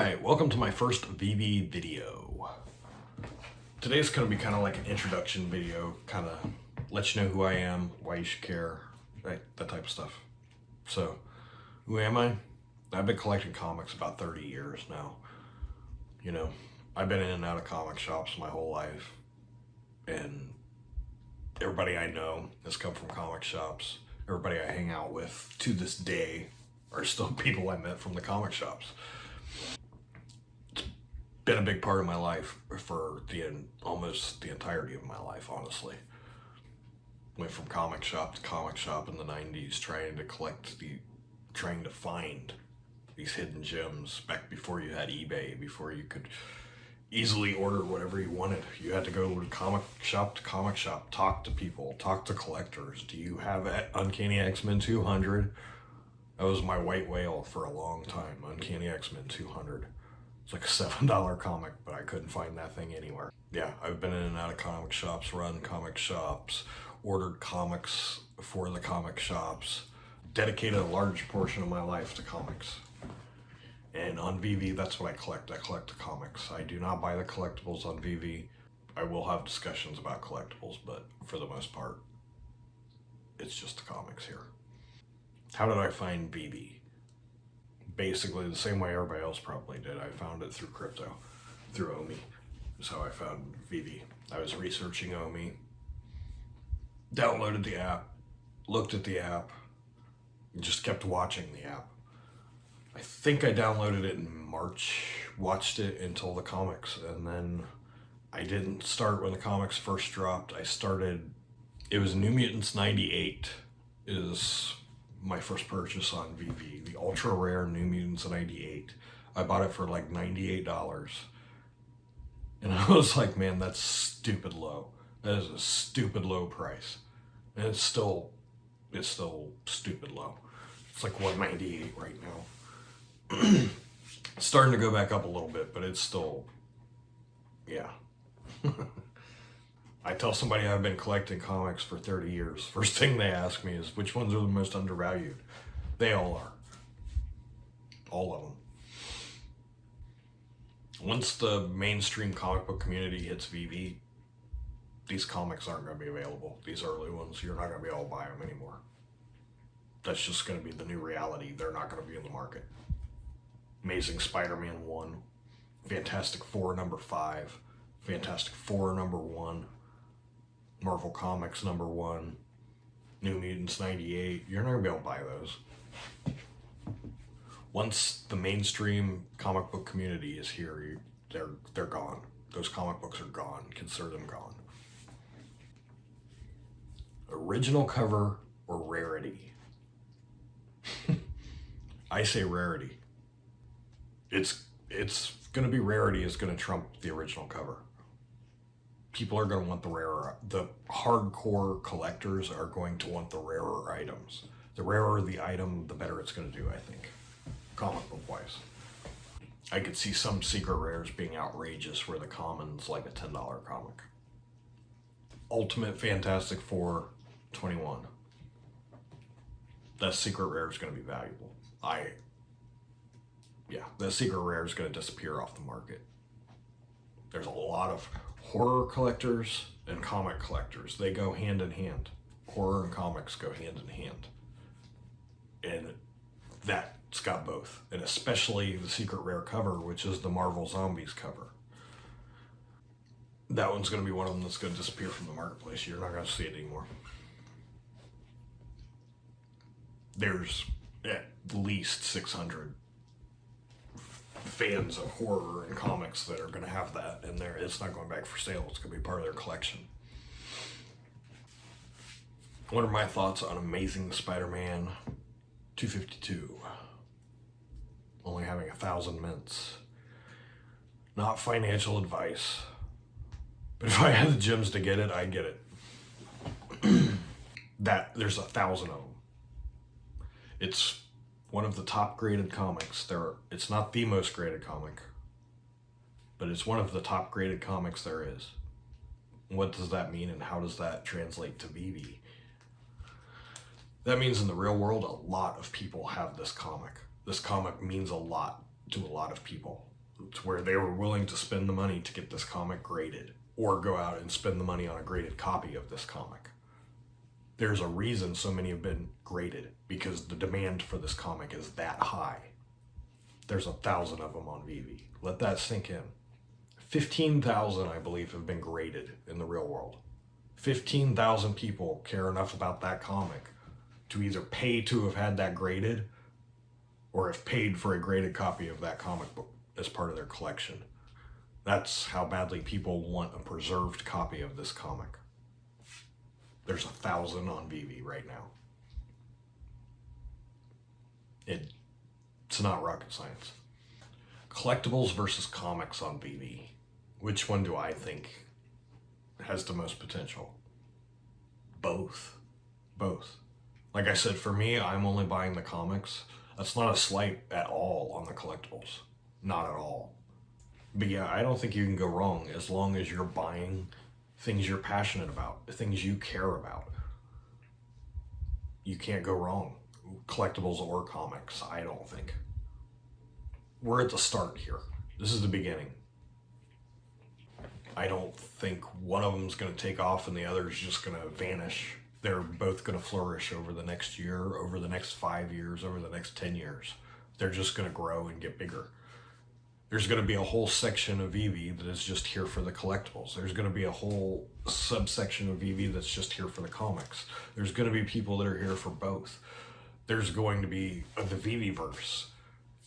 Alright, welcome to my first VeVe video. Today's going to be kind of like an introduction video, kind of let you know who I am, why you should care, that type of stuff. So, who am I? I've been collecting comics about 30 years now. You know, I've been in and out of comic shops my whole life, and everybody I know has come from comic shops. Everybody I hang out with to this day are still people I met from the comic shops. Been a big part of my life for almost the entirety of my life, honestly. Went from comic shop to comic shop in the 90s, trying to find these hidden gems back before you had eBay, before you could easily order whatever you wanted. You had to go to comic shop, talk to people, talk to collectors. Do you have Uncanny X-Men 200? That was my white whale for a long time, Uncanny X-Men 200. It's like a $7 comic, but I couldn't find that thing anywhere. Yeah, I've been in and out of comic shops, run comic shops, ordered comics for the comic shops, dedicated a large portion of my life to comics. And on VeVe, that's what I collect. I collect the comics. I do not buy the collectibles on VeVe. I will have discussions about collectibles, but for the most part, it's just the comics here. How did I find VeVe? Basically the same way everybody else probably did. I found it through crypto, through Omi. That's how I found VeVe. I was researching Omi, downloaded the app, looked at the app, and just kept watching the app. I think I downloaded it in March, watched it until the comics, and then I didn't start when the comics first dropped. It was New Mutants 98 is my first purchase on VeVe, the ultra rare New Mutants 98. I bought it for like $98. And I was like, man, that's stupid low. That is a stupid low price. And it's still stupid low. It's like $198 right now. It's starting to go back up a little bit, but it's still, yeah. I tell somebody I've been collecting comics for 30 years. First thing they ask me is, which ones are the most undervalued? They all are. All of them. Once the mainstream comic book community hits VeVe, these comics aren't going to be available. These early ones, you're not going to be able to buy them anymore. That's just going to be the new reality. They're not going to be in the market. Amazing Spider-Man 1, Fantastic Four number 5, Fantastic Four number 1, Marvel Comics number 1, New Mutants 98. You're not going to be able to buy those. Once the mainstream comic book community is here, they're gone. Those comic books are gone. Consider them gone. Original cover or rarity? I say rarity. It's going to be rarity is going to trump the original cover. People are going to want the rarer. The hardcore collectors are going to want the rarer items. The rarer the item, the better it's going to do, I think, comic book wise. I could see some secret rares being outrageous where the common's like a $10 comic. Ultimate Fantastic Four 21. That secret rare is going to be valuable. That secret rare is going to disappear off the market. There's a lot of horror collectors and comic collectors. They go hand in hand. Horror and comics go hand in hand. And that's got both. And especially the secret rare cover, which is the Marvel Zombies cover. That one's going to be one of them that's going to disappear from the marketplace. You're not going to see it anymore. There's at least 600 fans of horror and comics that are going to have that, and it's not going back for sale. It's going to be part of their collection. What are my thoughts on Amazing Spider-Man 252? Only having 1,000 mints. Not financial advice, but if I had the gems to get it, I'd get it. There's 1,000 of them. It's one of the top graded comics. It's not the most graded comic, but it's one of the top graded comics there is. What does that mean, and how does that translate to VeVe? That means in the real world, a lot of people have this comic. This comic means a lot to a lot of people. to where they were willing to spend the money to get this comic graded, or go out and spend the money on a graded copy of this comic. There's a reason so many have been graded, because the demand for this comic is that high. There's 1,000 of them on VeVe. Let that sink in. 15,000, I believe, have been graded in the real world. 15,000 people care enough about that comic to either pay to have had that graded, or have paid for a graded copy of that comic book as part of their collection. That's how badly people want a preserved copy of this comic. There's 1,000 on VeVe right now. It's not rocket science. Collectibles versus comics on VeVe. Which one do I think has the most potential? Both. Like I said, for me, I'm only buying the comics. That's not a slight at all on the collectibles. Not at all. But yeah, I don't think you can go wrong as long as you're buying things you're passionate about, things you care about. You can't go wrong. Collectibles or comics, I don't think. We're at the start here. This is the beginning. I don't think one of them's going to take off and the other is just going to vanish. They're both going to flourish over the next year, over the next 5 years, over the next 10 years. They're just going to grow and get bigger. There's going to be a whole section of VeVe that is just here for the collectibles. There's going to be a whole subsection of VeVe that's just here for the comics. There's going to be people that are here for both. There's going to be the VeVe-verse.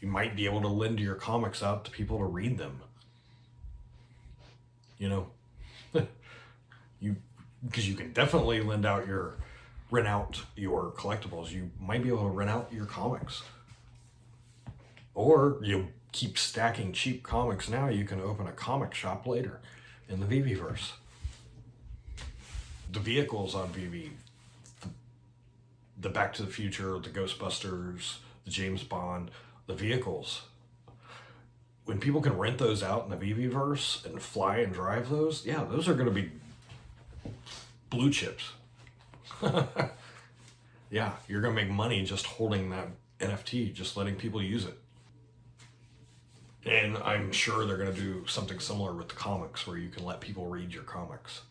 You might be able to lend your comics out to people to read them. You know, because you can definitely rent out your collectibles. You might be able to rent out your comics. Or you keep stacking cheap comics now, you can open a comic shop later in the VeVe-verse. The vehicles on VeVe, the Back to the Future, the Ghostbusters, the James Bond, the vehicles. When people can rent those out in the VeVe-verse and fly and drive those, yeah, those are going to be blue chips. Yeah, you're going to make money just holding that NFT, just letting people use it. And I'm sure they're going to do something similar with the comics, where you can let people read your comics.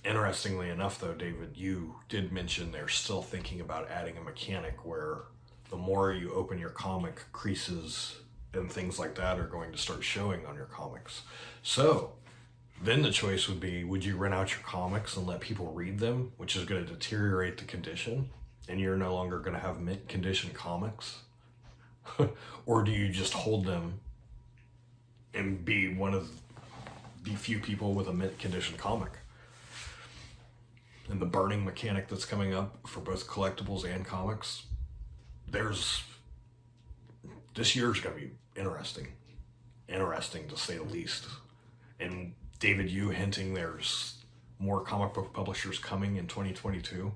Interestingly enough, though, David, you did mention they're still thinking about adding a mechanic where the more you open your comic, creases and things like that are going to start showing on your comics. So then the choice would be, would you rent out your comics and let people read them, which is going to deteriorate the condition, and you're no longer going to have mint condition comics? Or do you just hold them and be one of the few people with a mint condition comic? And the burning mechanic that's coming up for both collectibles and comics, this year's going to be interesting to say the least. And David, you hinting there's more comic book publishers coming in 2022.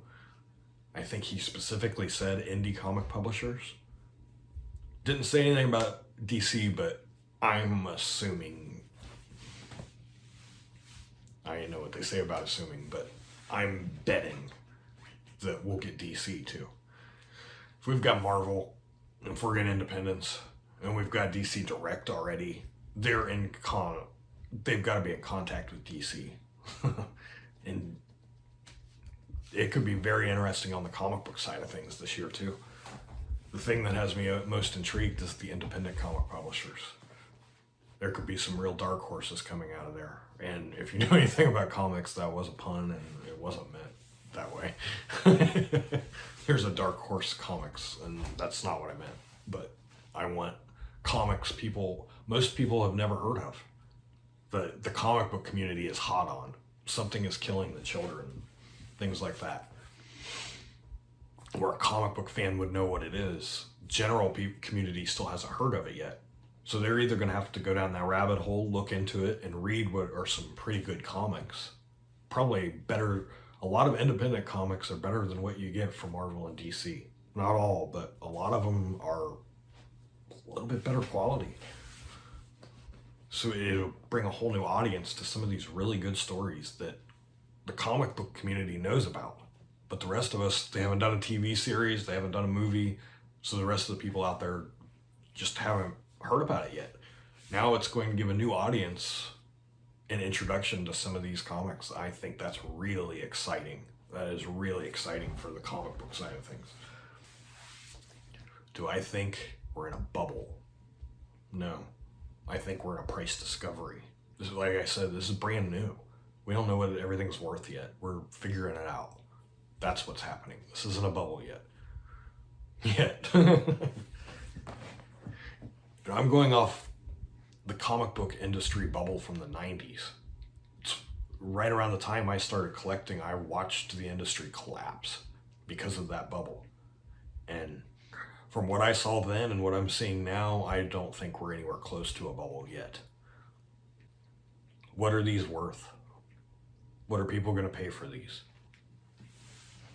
I think he specifically said indie comic publishers. Didn't say anything about DC, but I'm assuming, I didn't know what they say about assuming, but I'm betting that we'll get DC too. If we've got Marvel, if we're getting Independence, and we've got DC Direct already, they've got to be in contact with DC. And it could be very interesting on the comic book side of things this year too. The thing that has me most intrigued is the independent comic publishers. There could be some real dark horses coming out of there. And if you know anything about comics, that was a pun and it wasn't meant that way. There's a dark horse comics, and that's not what I meant. But I want comics most people have never heard of. The comic book community is hot on. Something is killing the children. Things like that. Where a comic book fan would know what it is. General community still hasn't heard of it yet. So they're either going to have to go down that rabbit hole, look into it, and read what are some pretty good comics. Probably better. A lot of independent comics are better than what you get from Marvel and DC. Not all, but a lot of them are a little bit better quality. So it'll bring a whole new audience to some of these really good stories that the comic book community knows about. But the rest of us, they haven't done a TV series, they haven't done a movie, so the rest of the people out there just haven't heard about it yet. Now it's going to give a new audience an introduction to some of these comics. I think that's really exciting. That is really exciting for the comic book side of things. Do I think we're in a bubble? No. I think we're in a price discovery. This is, like I said, this is brand new. We don't know what everything's worth yet. We're figuring it out. That's what's happening. This isn't a bubble yet. Yet. I'm going off the comic book industry bubble from the 90s. It's right around the time I started collecting, I watched the industry collapse because of that bubble. And from what I saw then and what I'm seeing now, I don't think we're anywhere close to a bubble yet. What are these worth? What are people going to pay for these?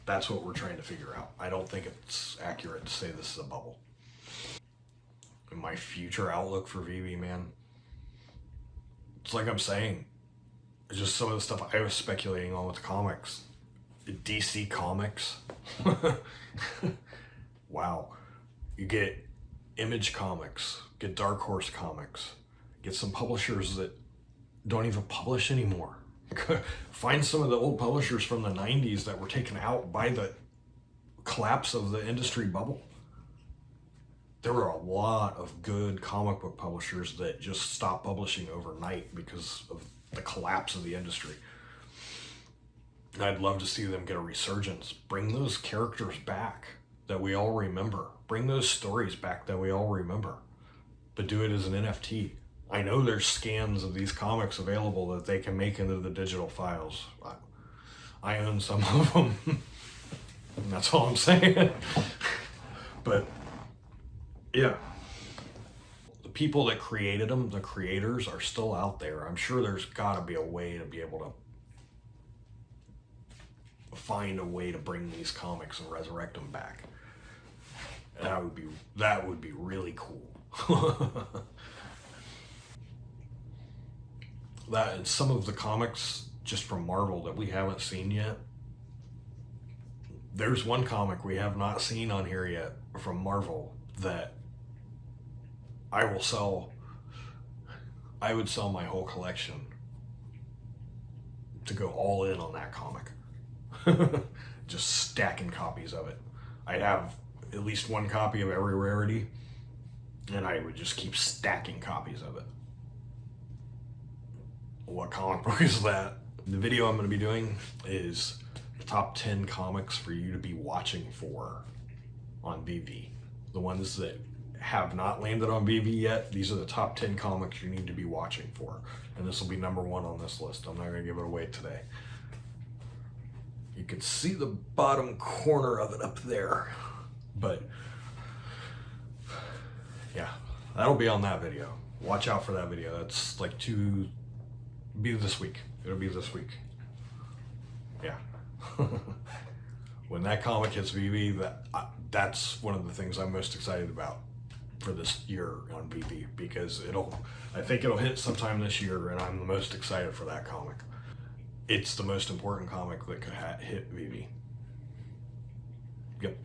That's what we're trying to figure out. I don't think it's accurate to say this is a bubble. And my future outlook for VeVe, man, it's like I'm saying, it's just some of the stuff I was speculating on with comics. DC Comics. Wow. You get Image Comics, get Dark Horse Comics, get some publishers that don't even publish anymore. Find some of the old publishers from the 90s that were taken out by the collapse of the industry bubble. There were a lot of good comic book publishers that just stopped publishing overnight because of the collapse of the industry. And I'd love to see them get a resurgence. Bring those characters back that we all remember. Bring those stories back that we all remember. But do it as an NFT. I know there's scans of these comics available that they can make into the digital files. I own some of them. And that's all I'm saying. But yeah, the people that created them, the creators, are still out there. I'm sure there's got to be a way to be able to find a way to bring these comics and resurrect them back. That would be really cool. That and some of the comics just from Marvel that we haven't seen yet. There's one comic we have not seen on here yet from Marvel that I would sell my whole collection to go all in on that comic. Just stacking copies of it. I'd have at least one copy of every Rarity, and I would just keep stacking copies of it. What comic book is that? The video I'm going to be doing is the top 10 comics for you to be watching for on VeVe. The ones that have not landed on VeVe yet, these are the top 10 comics you need to be watching for. And this will be number 1 on this list. I'm not going to give it away today. You can see the bottom corner of it up there. But yeah, that'll be on that video. Watch out for that video. That's like be this week. It'll be this week. Yeah. When that comic hits VeVe, that's one of the things I'm most excited about for this year on VeVe, because I think it'll hit sometime this year, and I'm the most excited for that comic. It's the most important comic that could hit VeVe. Yep.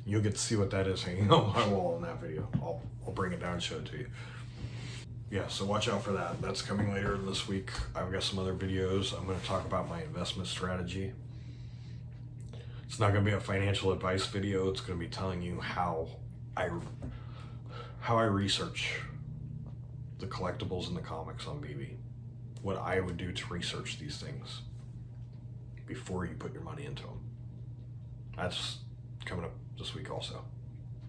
You'll get to see what that is hanging on my wall in that video. I'll bring it down and show it to you. Yeah, so watch out for that. That's coming later this week. I've got some other videos. I'm going to talk about my investment strategy. It's not going to be a financial advice video. It's going to be telling you how I research the collectibles and the comics on VeVe. What I would do to research these things before you put your money into them. That's coming up this week also.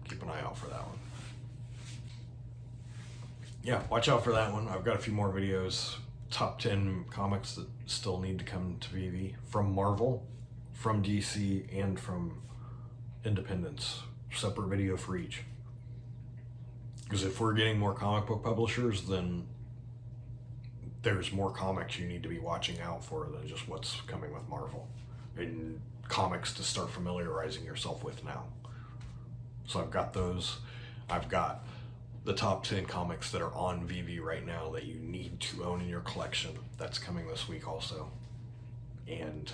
Keep an eye out for that one. Yeah, watch out for that one. I've got a few more videos. Top 10 comics that still need to come to VeVe from Marvel, from DC, and from Independence. Separate video for each. Because if we're getting more comic book publishers, then there's more comics you need to be watching out for than just what's coming with Marvel. And comics to start familiarizing yourself with now. So I've got those. I've got the top 10 comics that are on VeVe right now that you need to own in your collection. That's coming this week also. And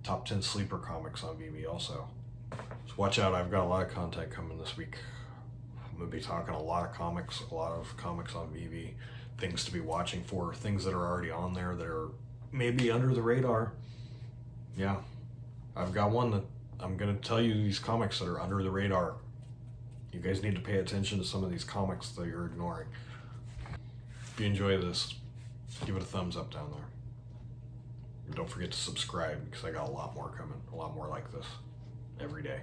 top 10 sleeper comics on VeVe also. So watch out, I've got a lot of content coming this week. I'm going to be talking a lot of comics on VeVe, things to be watching for, things that are already on there that are maybe under the radar. Yeah, I've got one that I'm going to tell you these comics that are under the radar. You guys need to pay attention to some of these comics that you're ignoring. If you enjoy this, give it a thumbs up down there. And don't forget to subscribe because I got a lot more coming, a lot more like this every day.